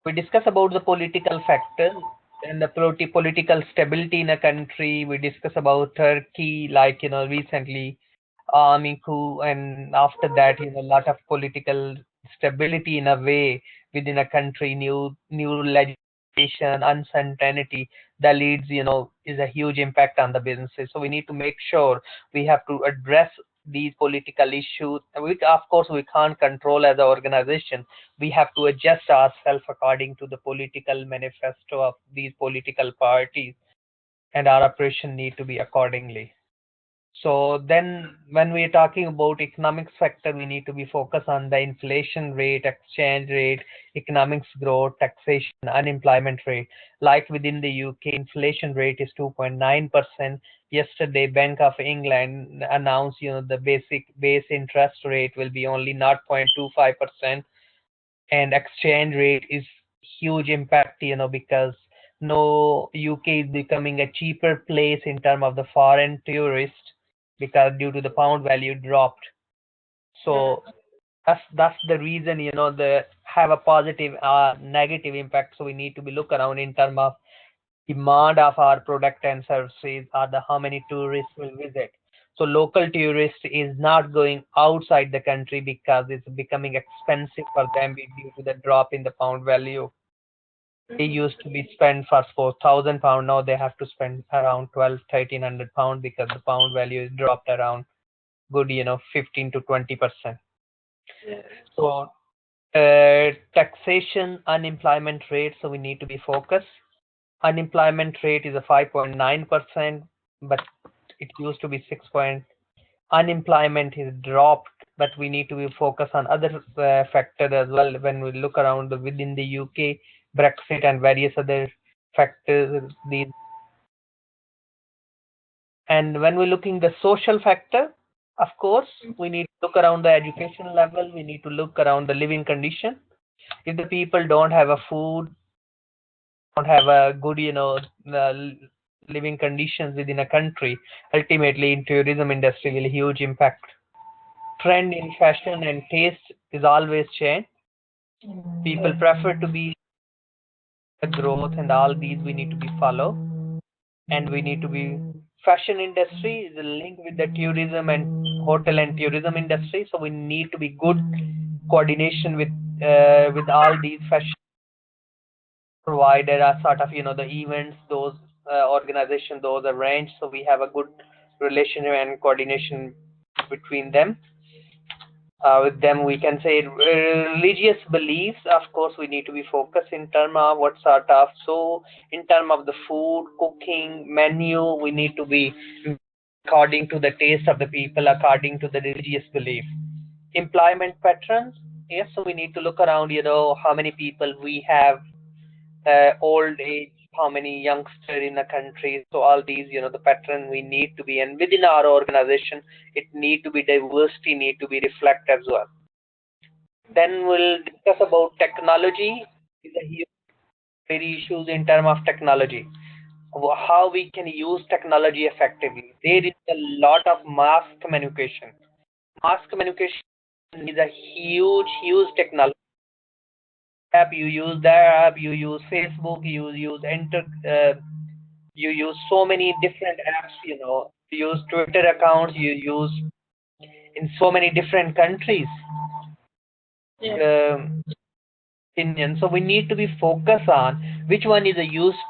We discuss about the political factors and the political stability in a country. We discuss about Turkey, like recently army coup, and after that, a lot of political stability in a way within a country, new legislation, uncertainty that leads, is a huge impact on the businesses. So we need to make sure we have to address these political issues. We, of course, we can't control as an organization. We have to adjust ourselves according to the political manifesto of these political parties, and our operation need to be accordingly. So then when we're talking about economics factor, we need to be focused on the inflation rate, exchange rate, economics growth, taxation, unemployment rate. Like within the UK, inflation rate is 2.9%. Yesterday, Bank of England announced, the basic base interest rate will be only 0.25%, and exchange rate is huge impact, because no UK is becoming a cheaper place in terms of the foreign tourists because due to the pound value dropped. So that's the reason, the have a positive negative impact. So we need to be look around in terms of demand of our product and services, or the how many tourists will visit. So local tourists is not going outside the country because it's becoming expensive for them due to the drop in the pound value. They used to be spent for £4,000. Now they have to spend around 1,200 £1,300 because the pound value is dropped around good, 15 to 20%. So taxation, unemployment rate. So we need to be focused. Unemployment rate is a 5.9%, but it used to be 6 point. Unemployment is dropped, but we need to be focused on other factors as well when we look around within the UK, Brexit and various other factors. These, and when we're looking the social factor, of course, we need to look around the education level. We need to look around the living condition. If the people don't have a food, don't have a good, living conditions within a country, ultimately in tourism industry will huge impact. Trend in fashion and taste is always change. People prefer to be the growth, and all these we need to be follow, and we need to be fashion industry is linked with the tourism and hotel and tourism industry. So we need to be good coordination with all these fashion provider are sort of the events those organization those arrange, so we have a good relationship and coordination between them. With them we can say religious beliefs, of course we need to be focused in terms of what sort of, so in terms of the food cooking menu we need to be according to the taste of the people, according to the religious belief. Employment patterns, yes, so we need to look around, how many people we have, old age, how many youngsters in the country. So all these, the pattern we need to be, and within our organization, it need to be diversity, need to be reflect as well. Then we'll discuss about technology. Is a huge very issues in terms of technology. How we can use technology effectively. There is a lot of mass communication. Mass communication is a huge technology. App, you use the app, you use Facebook, you use so many different apps, you use Twitter accounts, you use in so many different countries. Um, Opinion. So we need to be focused on which one is a useful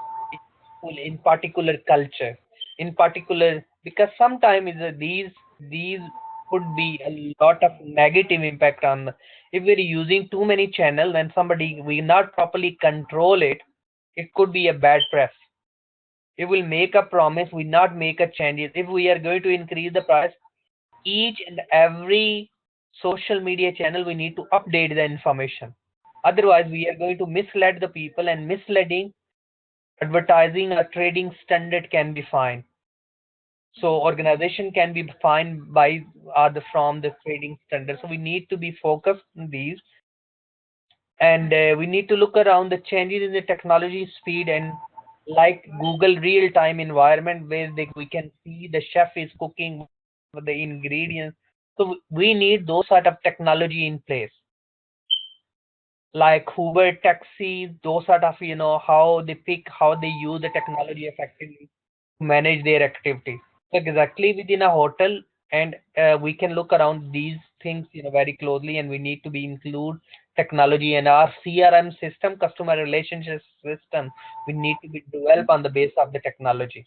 in particular culture, in particular, because sometimes these could be a lot of negative impact on. If we're using too many channels and somebody we not properly control it, it could be a bad press. If we'll make a promise, we not make a changes. If we are going to increase the price, each and every social media channel we need to update the information. Otherwise, we are going to mislead the people, and misleading advertising or trading standard can be fined. So organization can be fined by from the trading standard. So we need to be focused on these, and we need to look around the changes in the technology speed, and like Google real time environment where we can see the chef is cooking the ingredients. So we need those sort of technology in place. like Uber taxis, those sort of, how they pick, how they use the technology effectively to manage their activity. So exactly within a hotel, and we can look around these things, very closely, and we need to be include technology and our CRM system, customer relationship system. We need to be developed on the base of the technology.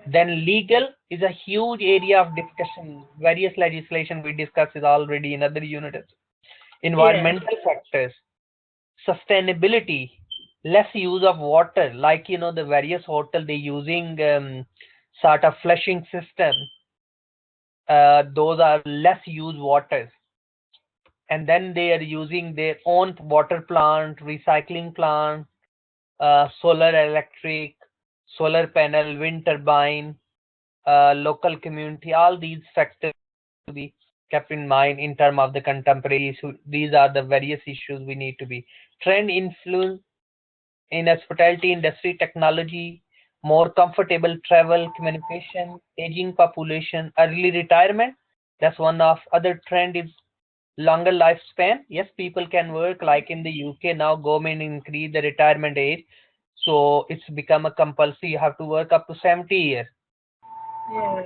Then legal is a huge area of discussion. Various legislation we discussed is already in other units. Yeah. Environmental factors, sustainability, less use of water, like the various hotel they using sort of flushing system. Those are less used waters, and then they are using their own water plant, recycling plant, solar electric, solar panel, wind turbine, local community. All these factors to be kept in mind in terms of the contemporary issue. These are the various issues we need to be. Trend influence in hospitality industry, technology, more comfortable travel, communication, aging population, early retirement. That's one of other trend is longer lifespan. Yes, people can work like in the UK now. Government increase the retirement age, so it's become a compulsory. You have to work up to 70 years. Yeah.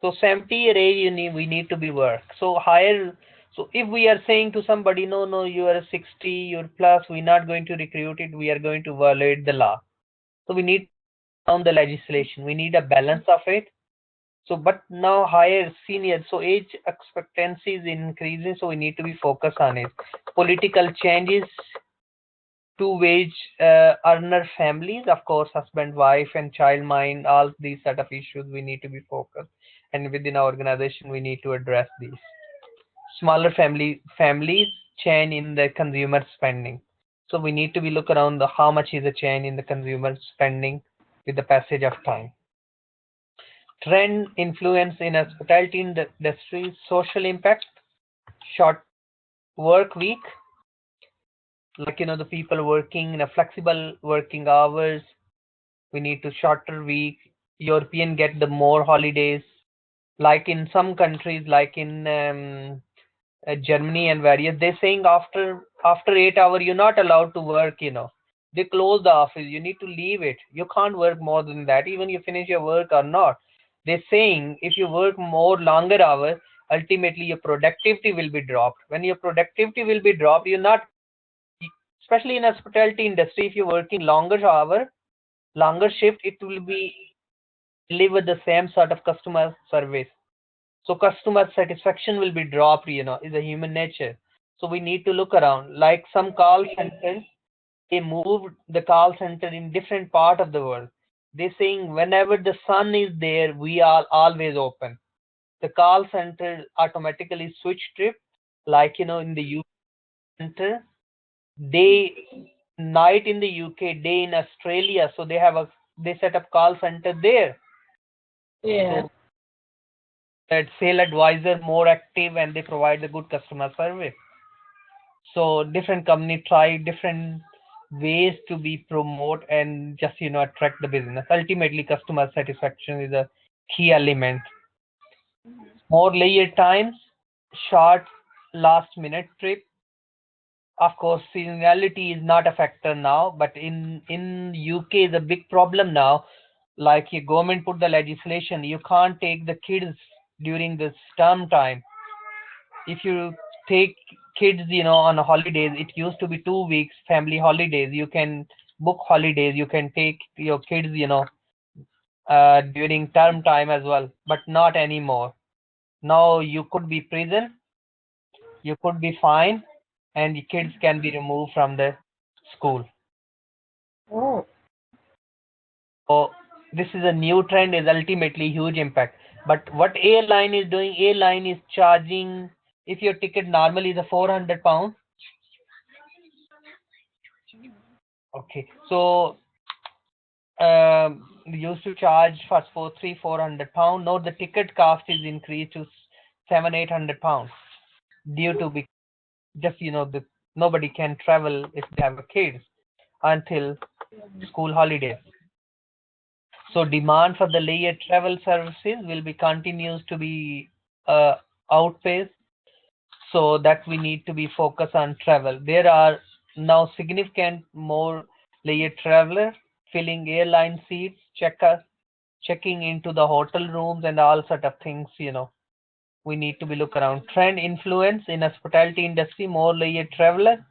So 70 year age, we need to be work. So higher. So if we are saying to somebody, no, no, you are 60, you're plus, we're not going to recruit it. We are going to violate the law. So we need on the legislation. We need a balance of it. So, but now higher senior, so age expectancy is increasing. So we need to be focused on it. Political changes to wage earner families, of course, husband, wife, and child mind, all these sort of issues we need to be focused. And within our organization, we need to address these. Smaller families change in the consumer spending. So we need to be look around the how much is the change in the consumer spending with the passage of time. Trend influence in hospitality industry, social impact, short work week, like the people working in a flexible working hours. We need to shorter week. European get the more holidays, like in some countries, like in Germany and various. They're saying after 8 hours you're not allowed to work. They close the office. You need to leave it. You can't work more than that, even you finish your work or not. They're saying if you work more longer hours, ultimately your productivity will be dropped. When your productivity will be dropped, you're not, especially in hospitality industry, if you're working longer hour, longer shift, it will be deliver the same sort of customer service. So customer satisfaction will be dropped, is a human nature. So we need to look around. Like some call centers, they moved the call center in different part of the world. They're saying whenever the sun is there, we are always open. The call center automatically switch trip, like in the UK center, day night in the UK, day in Australia. So they set up call center there. Yeah. So that sale advisor more active and they provide the good customer service. So different company try different ways to be promote and just attract the business. Ultimately, customer satisfaction is a key element. More layer times, short last minute trip. Of course, seasonality is not a factor now, but in UK is a big problem now. Like your government put the legislation, you can't take the kids during this term time. If you take kids on holidays, it used to be 2 weeks family holidays. You can book holidays, you can take your kids during term time as well, but not anymore. Now you could be prison, you could be fined, and the kids can be removed from the school. Oh. So this is a new trend, is ultimately huge impact. But what airline is doing, airline is charging, if your ticket normally is a 400 pound. Okay, so used to charge first for 300-400 pound. Now the ticket cost is increased to 700-800 pounds due to be just the nobody can travel if they have a kids until school holidays. So demand for the layered travel services will be continues to be uh, outpaced. So that we need to be focused on travel. There are now significant more layer traveler filling airline seats, checking into the hotel rooms and all sort of things, we need to be look around. Trend influence in hospitality industry, more layer traveler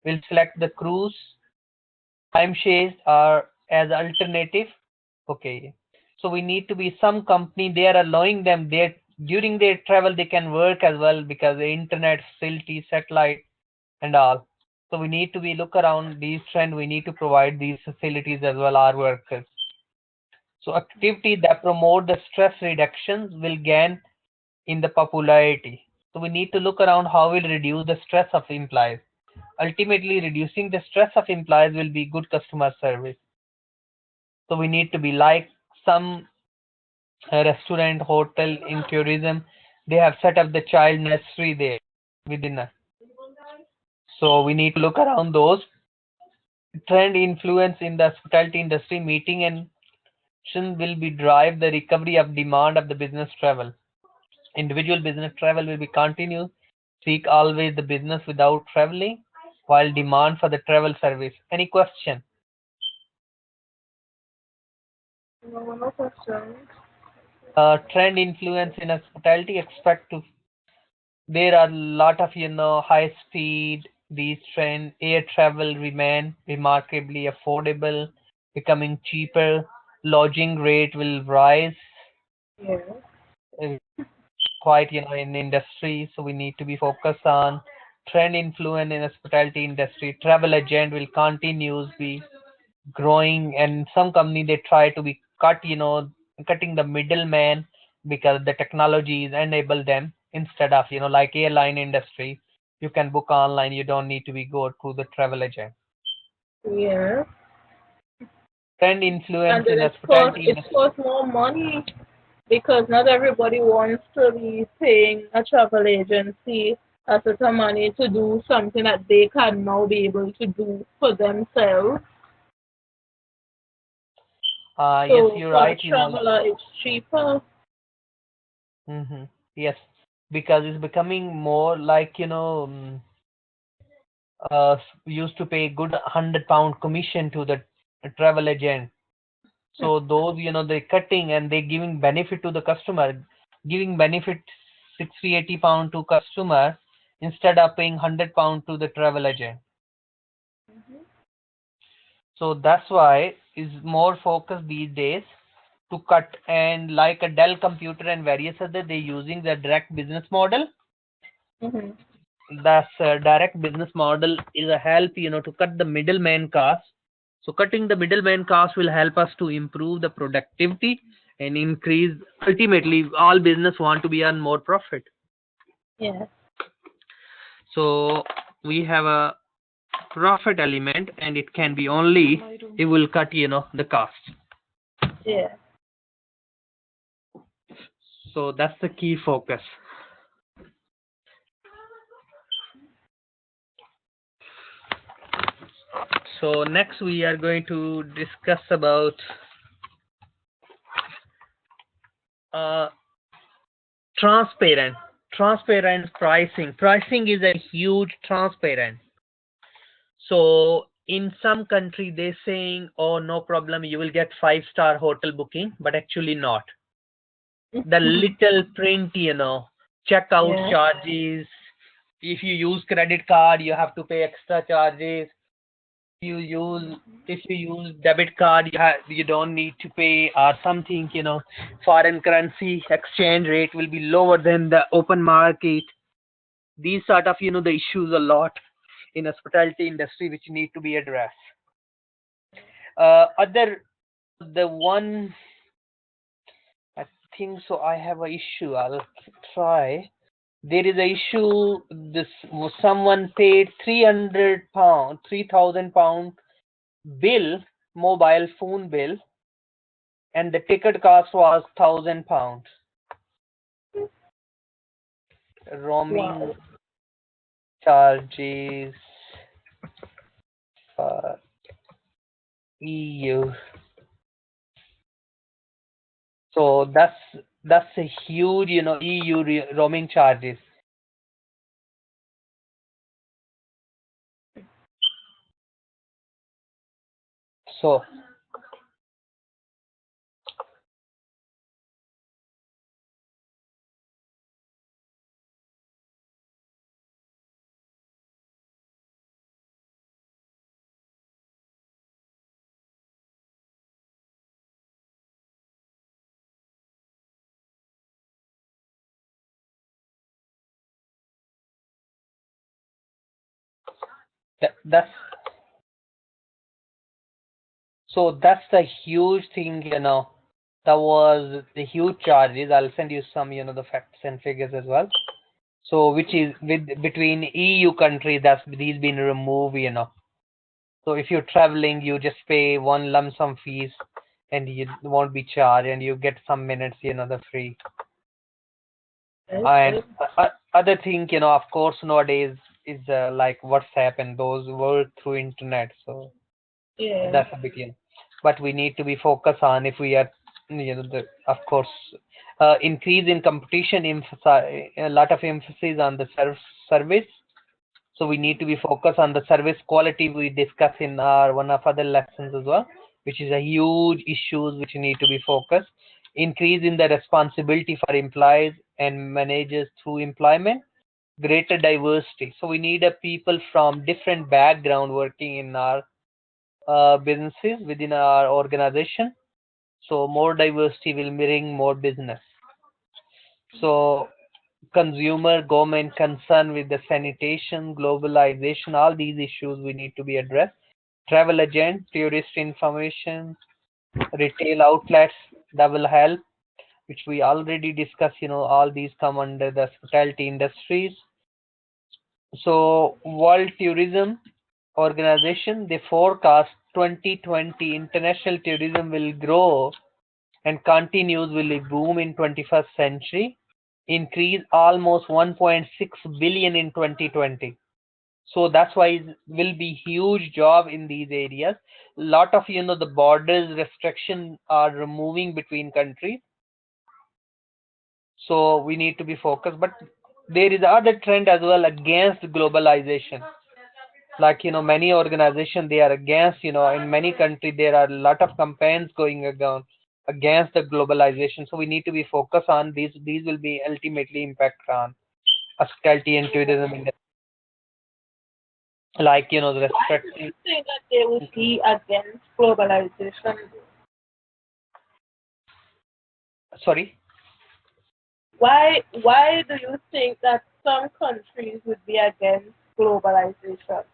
will select the cruise timeshares are as alternative. Okay. So we need to be some company, they are allowing them there during their travel they can work as well because the internet facility, satellite and all. So we need to be look around these trend. We need to provide these facilities as well our workers. So activity that promote the stress reductions will gain in the popularity. So we need to look around how we'll reduce the stress of employees. Ultimately, reducing the stress of employees will be good customer service. So we need to be like some restaurant, hotel in tourism. They have set up the child nursery there within us. So we need to look around those trend influence in the hospitality industry. Meeting and will be drive the recovery of demand of the business travel. Individual business travel will be continued. Seek always the business without traveling, while demand for the travel service. Any question? No questions. Trend influence in hospitality expect to there are a lot of high speed these trend air travel remain remarkably affordable, becoming cheaper, lodging rate will rise Yeah. uh, quite in industry, so we need to be focused on trend influence in hospitality industry. Travel agent will continues be growing, and some company they try to be cutting the middleman because the technologies enable them instead of like airline industry, you can book online, you don't need to be go through the travel agent. Yeah. Trend influence And then in hospitality it industry. costs more money because not everybody wants to be paying a travel agency a certain money to do something that they can now be able to do for themselves. Yes, So you're for a right, traveler, it's cheaper. yes, because it's becoming more like used to pay good £100 commission to the travel agent. So those, they're cutting and they're giving benefit to the customer, giving benefit 60, £80 to customer instead of paying £100 to the travel agent. So that's why is more focus these days to cut, and like a Dell computer and various other, they're using the direct business model. Mm-hmm. That's direct business model is a help, to cut the middleman cost. So cutting the middleman cost will help us to improve the productivity and increase. Ultimately, all business want to be earn more profit. Yeah. So we have a profit element, and it can be only it will cut, the cost. Yeah. So that's the key focus. So next we are going to discuss about uh, transparent pricing is a huge transparent. So in some country they saying, oh no problem, you will get 5-star hotel booking, but actually not. The little print, checkout Yeah. charges, if you use credit card you have to pay extra charges. you use if you use debit card, you don't need to pay, or something, foreign currency exchange rate will be lower than the open market. These sort of the issues a lot in hospitality industry which need to be addressed. Other the one I think so I have a issue, I'll try. There is a issue, this someone paid £300, £3,000 bill, mobile phone bill, and the ticket cost was £1,000. Roaming Wow. charges for EU. So that's a huge, EU roaming charges. So that's that's the huge thing, that was the huge charges. I'll send you some, the facts and figures as well. So which is with between EU countries, that's these been removed. So if you're traveling, you just pay one lump sum fees and you won't be charged and you get some minutes, the free. And other thing, of course, nowadays is like WhatsApp and those work through internet. So Yeah. that's a big deal. But we need to be focused on if we are, of course, increase in competition, a lot of emphasis on the service. So we need to be focused on the service quality we discuss in our one of other lessons as well, which is a huge issues which need to be focused. Increase in the responsibility for employees and managers through employment, greater diversity. So we need a people from different background working in our businesses within our organization. So more diversity will bring more business. So consumer government concern with the sanitation, globalization, all these issues we need to be addressed. Travel agent, tourist information, retail outlets that will help, which we already discussed. All these come under the hospitality industries. So World Tourism Organization, they forecast 2020 international tourism will grow and continues will boom in 21st century, increase almost 1.6 billion in 2020. So that's why it will be huge job in these areas. Lot of the borders restriction are removing between countries. So we need to be focused, but there is other trend as well against globalization. Like many organizations they are against, in many countries there are a lot of campaigns going against the globalization. So we need to be focused on these will be ultimately impact on hospitality and tourism industry. Like the Why do restricting. you think that they would be against globalization? Sorry. Why do you think that some countries would be against globalization?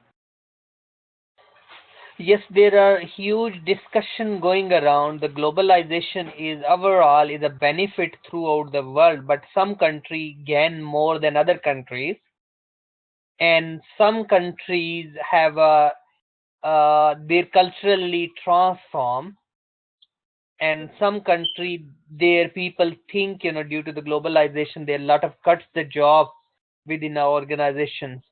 Yes, there are huge discussion going around. The globalization is overall is a benefit throughout the world, but some country gain more than other countries, and some countries have a they're culturally transform, and some country their people think due to the globalization there are a lot of cuts the job within our organizations,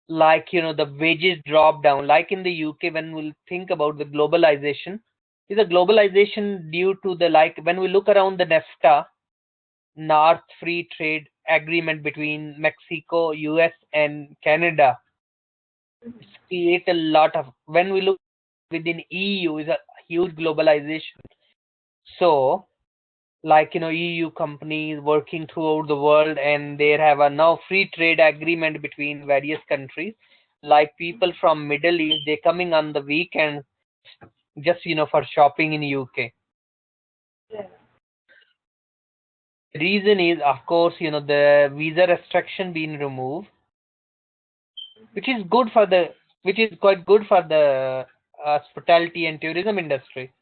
like the wages drop down, like in the UK. When we'll think about the globalization, is a globalization due to the, like when we look around the NAFTA, North Free Trade Agreement between Mexico, US and Canada, it's create a lot of, when we look within EU is a huge globalization. So like EU companies working throughout the world, and they have a now free trade agreement between various countries. Like people from Middle East, they coming on the weekend just for shopping in UK. Yeah. The reason is, of course, the visa restriction being removed, which is good for the, which is quite good for the hospitality and tourism industry.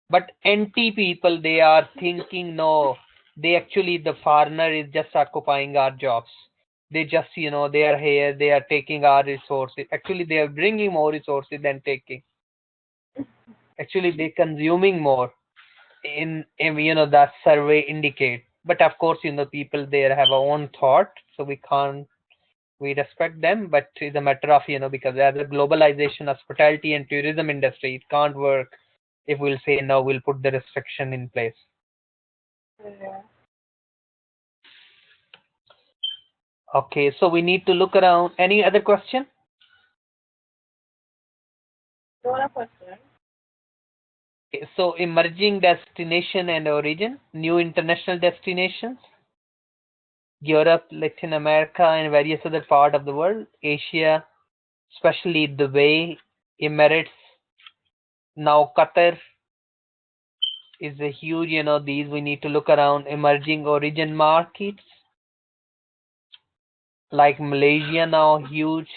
But NT people, they are thinking, no, they actually, the foreigner is just occupying our jobs. They just, they are here, they are taking our resources. Actually, they are bringing more resources than taking. Actually, they consuming more in that survey indicate. But of course, people there have our own thought, so we can't, we respect them, but it's a matter of, because as a globalization, hospitality and tourism industry, it can't work if we'll say no, we'll put the restriction in place. Yeah. Okay, so we need to look around. Any other question? What a question. So emerging destination and origin, new international destinations, Europe, Latin America, and various other part of the world, Asia, especially Dubai, Emirates, now Qatar is a huge, these we need to look around emerging origin markets like Malaysia now huge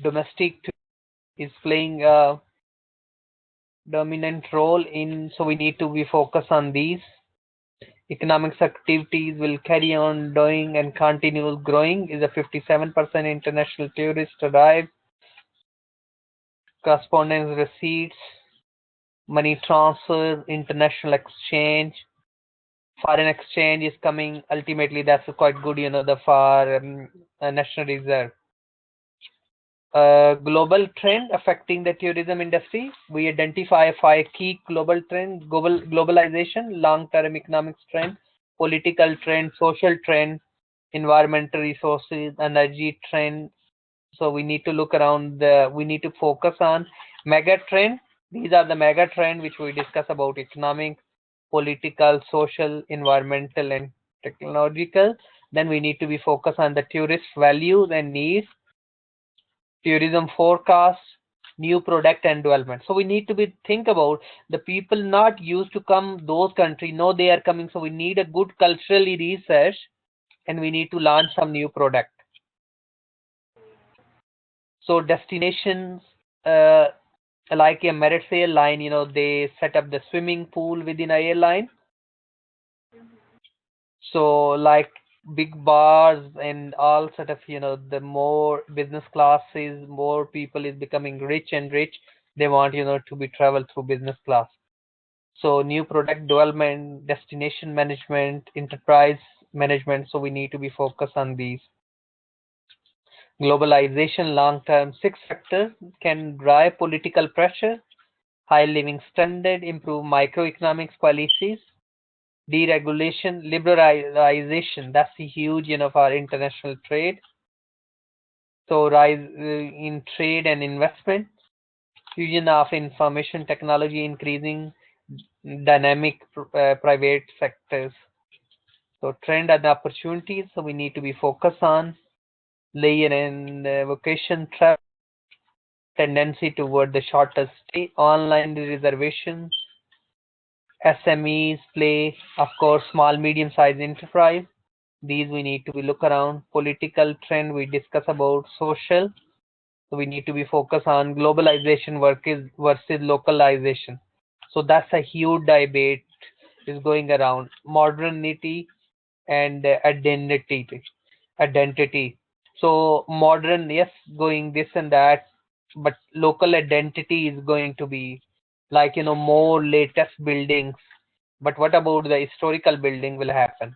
domestic is playing a dominant role in, so we need to be focused on these. Economics activities will carry on doing and continue growing is a 57% international tourist arrive, correspondence receipts, money transfer, international exchange, foreign exchange is coming. Ultimately, that's quite good, the for national reserve. Global trend affecting the tourism industry. We identify five key global trends: globalization, long-term economic trend, political trend, social trend, environmental resources, energy trend. So we need to look around we need to focus on mega trend. These are the mega trend which we discuss about economic, political, social, environmental, and technological. Then we need to be focused on the tourist values and needs, tourism forecast, new product and development. So we need to be think about the people not used to come those countries. No, they are coming. So we need a good culturally research, and we need to launch some new product. So destinations like Emirates airline, they set up the swimming pool within a airline. So like big bars and all sort of, the more business classes, more people is becoming rich and rich. They want, to be travel through business class. So new product development, destination management, enterprise management. So we need to be focused on these. Globalization long term, six factors can drive political pressure, high living standard, improve microeconomics policies, deregulation, liberalization. That's a huge, for international trade. So rise in trade and investment, fusion of information technology, increasing dynamic private sectors. So trend and opportunities. So we need to be focused on layer and vocation travel, tendency toward the shorter stay, online reservations, SMEs play, of course, small, medium-sized enterprise. These we need to be look around. Political trend we discuss about social. So we need to be focused on globalization versus localization. So that's a huge debate is going around. Modernity and identity. So modern, yes, going this and that, but local identity is going to be like, more latest buildings. But what about the historical building will happen?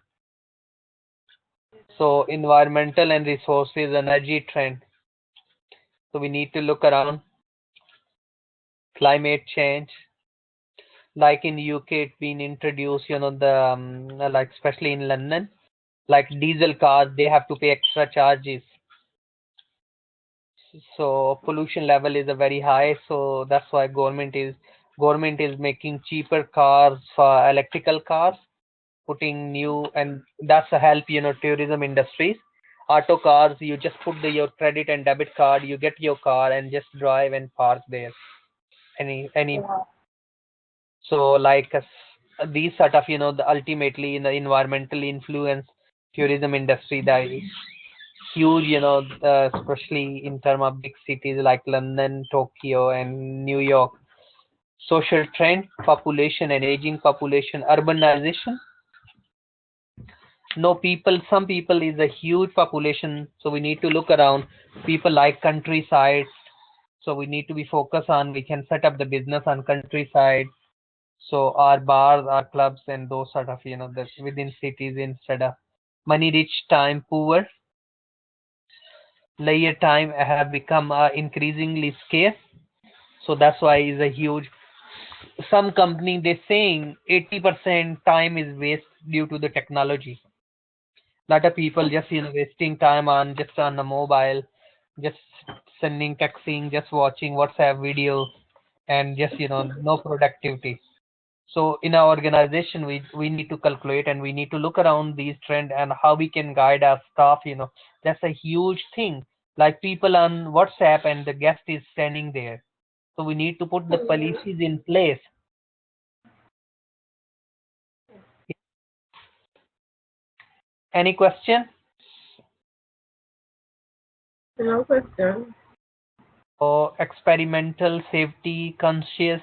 So environmental and resources, energy trend. So we need to look around climate change. Like in UK, it's been introduced, the like especially in London, like diesel cars, they have to pay extra charges. So pollution level is a very high. So that's why government is making cheaper cars for electrical cars, putting new, and that's a help, tourism industries. Auto cars, you just put your credit and debit card, you get your car and just drive and park there. Any Yeah. so like these sort of, the ultimately in the environmental influence tourism industry that is huge, especially in terms of big cities like London, Tokyo, and New York. Social trend, population and aging population, urbanization. No people, some people is a huge population, so we need to look around. People like countryside, so we need to be focused on. We can set up the business on countryside. So our bars, our clubs, and those sort of, that within cities instead of money rich, time poor. Leisure time have become increasingly scarce. So that's why is a huge. Some company they saying 80% time is waste due to the technology. Lot of people just wasting time on just on the mobile, just sending, texting, just watching WhatsApp video. and just no productivity. So in our organization, we need to calculate and we need to look around these trends and how we can guide our staff. That's a huge thing. Like people on WhatsApp and the guest is standing there. So we need to put the policies in place. Any question? No question. Or experimental safety conscious.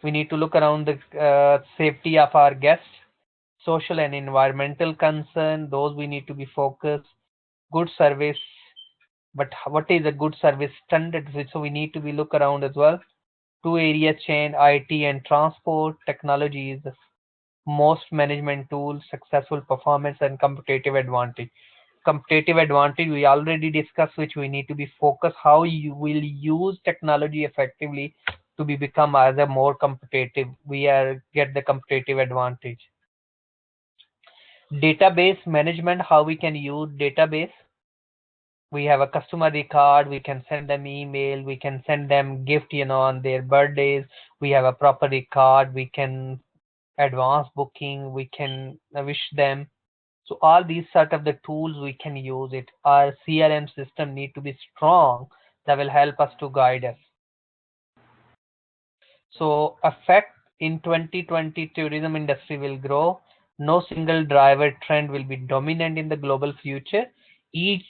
We need to look around the safety of our guests, social and environmental concern. Those we need to be focused. Good service, but what is a good service standard? So we need to be look around as well. Two area chain, IT and transport, technology is the most management tools, successful performance and competitive advantage. Competitive advantage we already discussed, which we need to be focused how you will use technology effectively to be become as a more competitive. We are get the competitive advantage. Database management, how we can use database. We have a customer record, we can send them email, we can send them gift on their birthdays. We have a proper record, we can advance booking, we can wish them. So all these sort of the tools we can use it. Our CRM system need to be strong, that will help us to guide us. So effect in 2020 tourism industry will grow. No single driver trend will be dominant in the global future. Each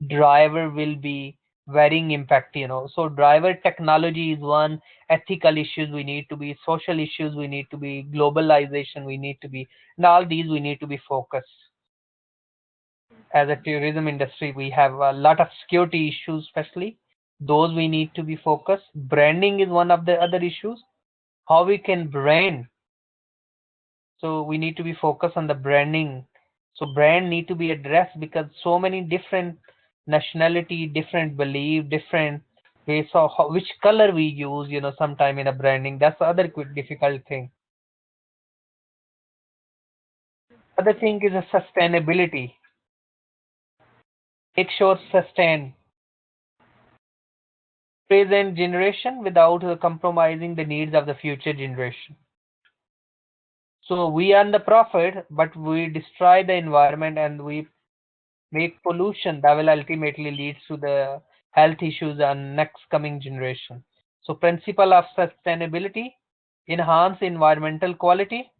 driver will be varying impact. So driver technology is one, ethical issues we need to be, social issues we need to be, globalization we need to be, and all these we need to be focused. As a tourism industry, we have a lot of security issues, especially those we need to be focused. Branding is one of the other issues, how we can brand. So we need to be focused on the branding. So brand need to be addressed because so many different nationality, different belief, different ways of which color we use, sometime in a branding. That's the other difficult thing. Other thing is a sustainability. Make sure sustain present generation without compromising the needs of the future generation. So we earn the profit, but we destroy the environment and we make pollution that will ultimately lead to the health issues on next coming generation. So principle of sustainability, enhance environmental quality.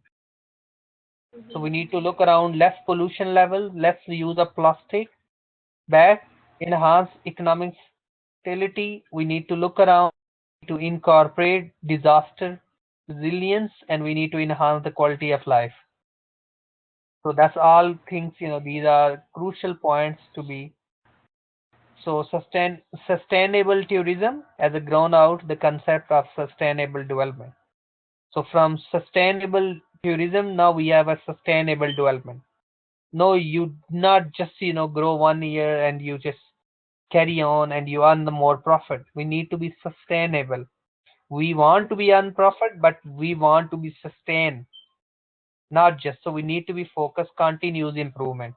So we need to look around less pollution level, less use of plastic bag, enhance economic stability. We need to look around to incorporate disaster resilience and we need to enhance the quality of life. So that's all things, these are crucial points to be. So sustainable tourism has grown out the concept of sustainable development. So from sustainable tourism, now we have a sustainable development. No, you not just grow 1 year and you just carry on and you earn the more profit. We need to be sustainable. We want to be earn profit, but we want to be sustained, not just. So we need to be focused, continuous improvement.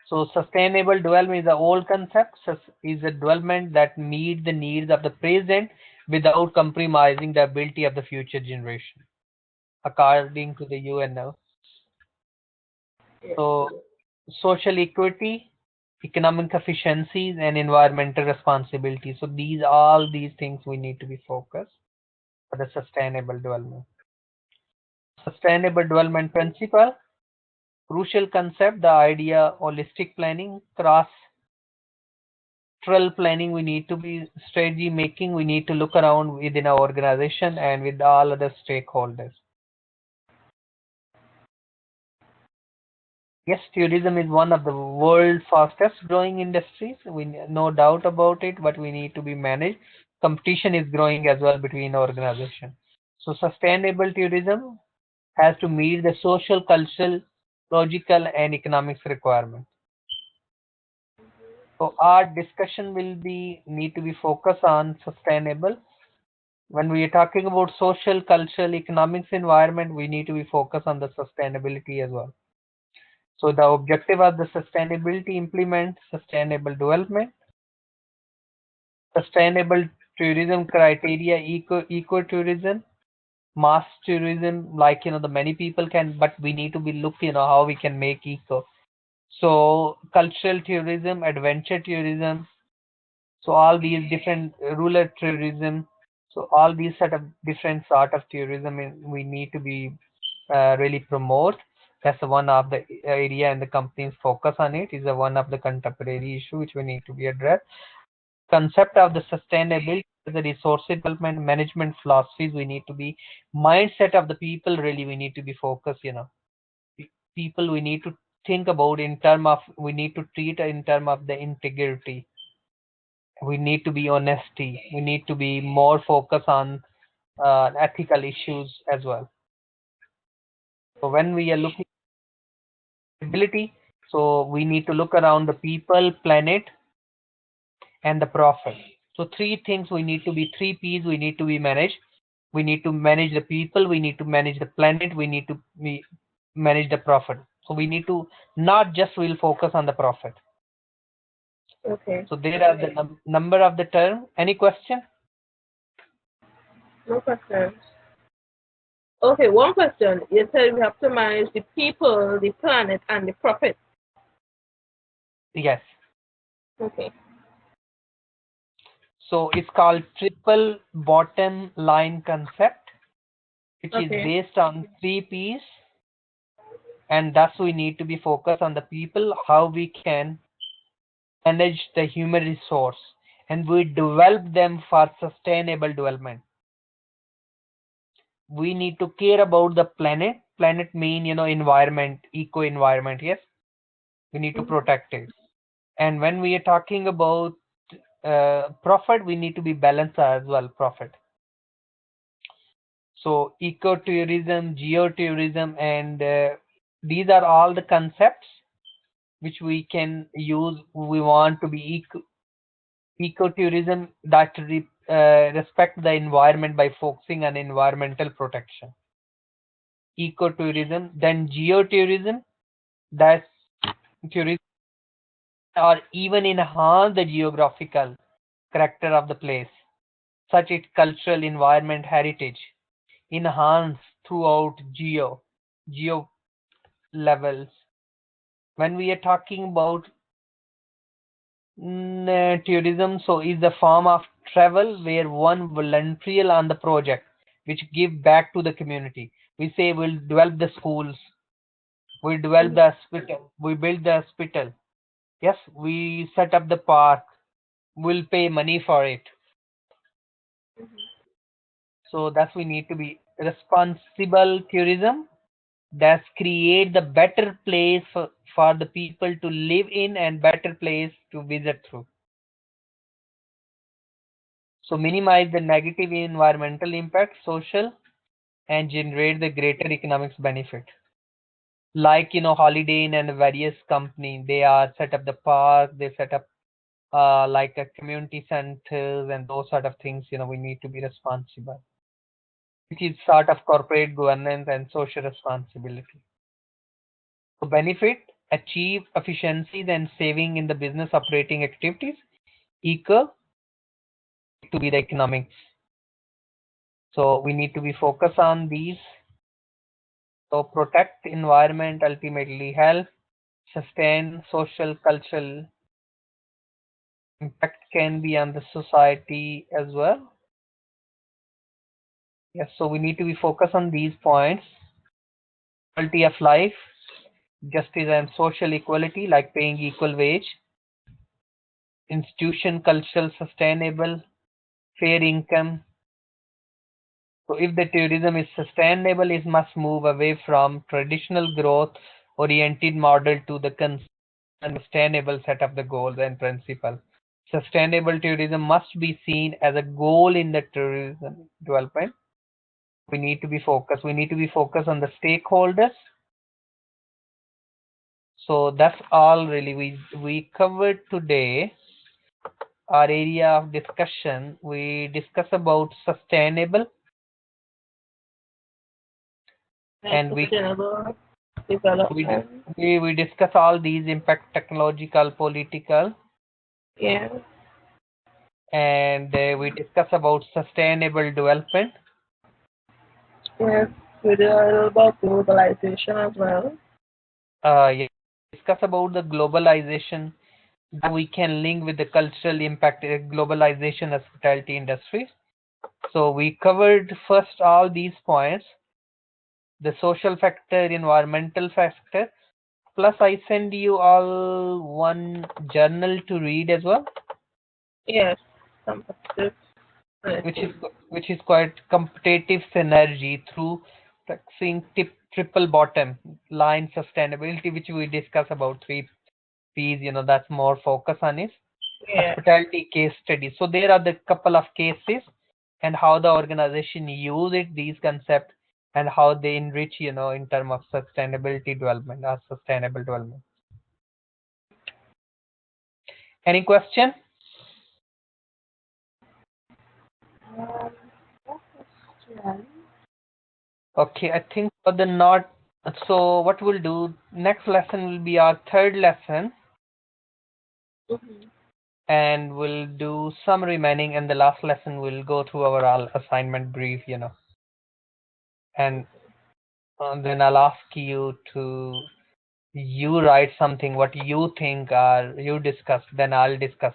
So sustainable development is an old concept, is a development that meet the needs of the present without compromising the ability of the future generation, according to the UNO. Yes. So social equity, economic efficiencies, and environmental responsibility. So these things we need to be focused for the sustainable development. Sustainable development principle, crucial concept, the idea, holistic planning, cross planning, we need to be strategy making, we need to look around within our organization and with all other stakeholders. Yes, tourism is one of the world's fastest growing industries. We no doubt about it, but we need to be managed. Competition is growing as well between organizations. So sustainable tourism has to meet the social, cultural, logical, and economics requirements. So our discussion will be need to be focused on sustainable. When we are talking about social, cultural, economics, environment, we need to be focused on the sustainability as well. So the objective of the sustainability implement sustainable development. Sustainable tourism criteria, ecotourism, mass tourism, like the many people can, but we need to be look how we can make eco. So cultural tourism, adventure tourism, so all these different rural tourism, so all these set of different sort of tourism we need to be really promote. That's one of the area, and the companies focus on it is a one of the contemporary issue which we need to be addressed. Concept of the sustainability, the resource development, management philosophies, we need to be mindset of the people, really we need to be focused. People we need to think about in term of, we need to treat in term of the integrity, we need to be honesty, we need to be more focused on ethical issues as well. So when we are looking at ability, so we need to look around the people, planet, and the profit. So three things we need to be, three P's we need to be managed. We need to manage the people, we need to manage the planet, we need to manage the profit. So we need to not just will focus on the profit. Okay. So there are the number of the term. Any question? No questions. Okay, one question. You said we have to manage the people, the planet, and the profit. Yes. Okay. So it's called triple bottom line concept, which is Okay. based on three P's, and thus we need to be focused on the people, how we can manage the human resource, and we develop them for sustainable development. We need to care about the planet. Planet mean environment, eco environment. Yes, we need to protect it. And when we are talking about profit, we need to be balanced as well. Profit. So ecotourism, geotourism, and these are all the concepts which we can use. We want to be ecotourism that respect the environment by focusing on environmental protection. Ecotourism, then geotourism, that's tourism or even enhance the geographical character of the place, such its cultural environment heritage, enhance throughout geo levels. When we are talking about tourism, so is the form of travel where one volunteer on the project which give back to the community. We say we'll develop the schools, we develop the hospital, we build the hospital. Yes, we set up the park, we'll pay money for it. So that's we need to be responsible tourism. That's create the better place for the people to live in and better place to visit through. So minimize the negative environmental impact, social, and generate the greater economics benefit. Like Holiday Inn and various company, they are set up the park, they set up like a community centers and those sort of things. We need to be responsible, which is sort of corporate governance and social responsibility. To benefit, achieve efficiencies and saving in the business operating activities, equal to be the economics. So we need to be focused on these. So protect environment, ultimately help sustain social cultural impact can be on the society as well. Yes, so we need to be focused on these points. Quality of life, justice and social equality, like paying equal wage, institution, cultural, sustainable, fair income. So if the tourism is sustainable, it must move away from traditional growth oriented model to the sustainable set of the goals and principles. Sustainable tourism must be seen as a goal in the tourism development. We need to be focused. We need to be focused on the stakeholders. So that's all really we covered today. Our area of discussion, we discuss about sustainable and Sustainable development. we discuss all these impact, technological, political. Yeah. and we discuss about sustainable development. Yes, we did a little about globalization as well. Yeah, discuss about the globalization that we can link with the cultural impact globalization hospitality industry. So we covered first all these points, the social factor, environmental factor, plus I send you all one journal to read as well, Yes, competitive which is relative. which is quite competitive synergy through practicing triple bottom line sustainability, which we discuss about three P's. That's more focus on is Yeah. hospitality case studies. So there are the couple of cases and how the organization use it, these concepts, and how they enrich, in terms of sustainability development or sustainable development. Any question? Um, what question? Okay, I think for the not, so what we'll do, next lesson will be our third lesson, Mm-hmm. and we'll do some remaining, and the last lesson we'll go through our all assignment brief, and then I'll ask you to you write something what you think or you discuss, then I'll discuss,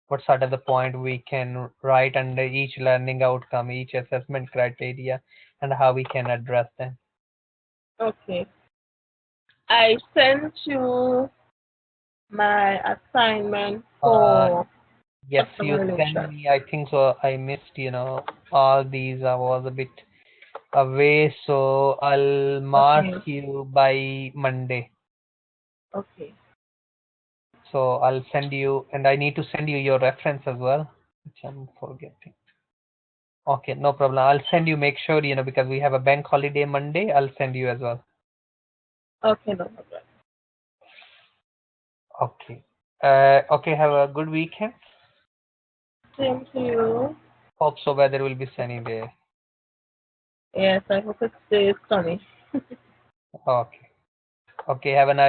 what sort of the point we can write under each learning outcome, each assessment criteria, and how we can address them. Okay. I sent you my assignment Uh, for yes, customer you send relations. me, I think so. I missed, all these. I was a bit away, so I'll mark Okay. you by Monday. Okay. So I'll send you, and I need to send you your reference as well, which I'm forgetting. Okay, no problem. I'll send you, make sure, because we have a bank holiday Monday, I'll send you as well. Okay, no problem. Okay. Okay, have a good weekend. Same to you. Hope so weather will be sunny there. Yes, I hope it stays sunny. Okay. Okay, have a nice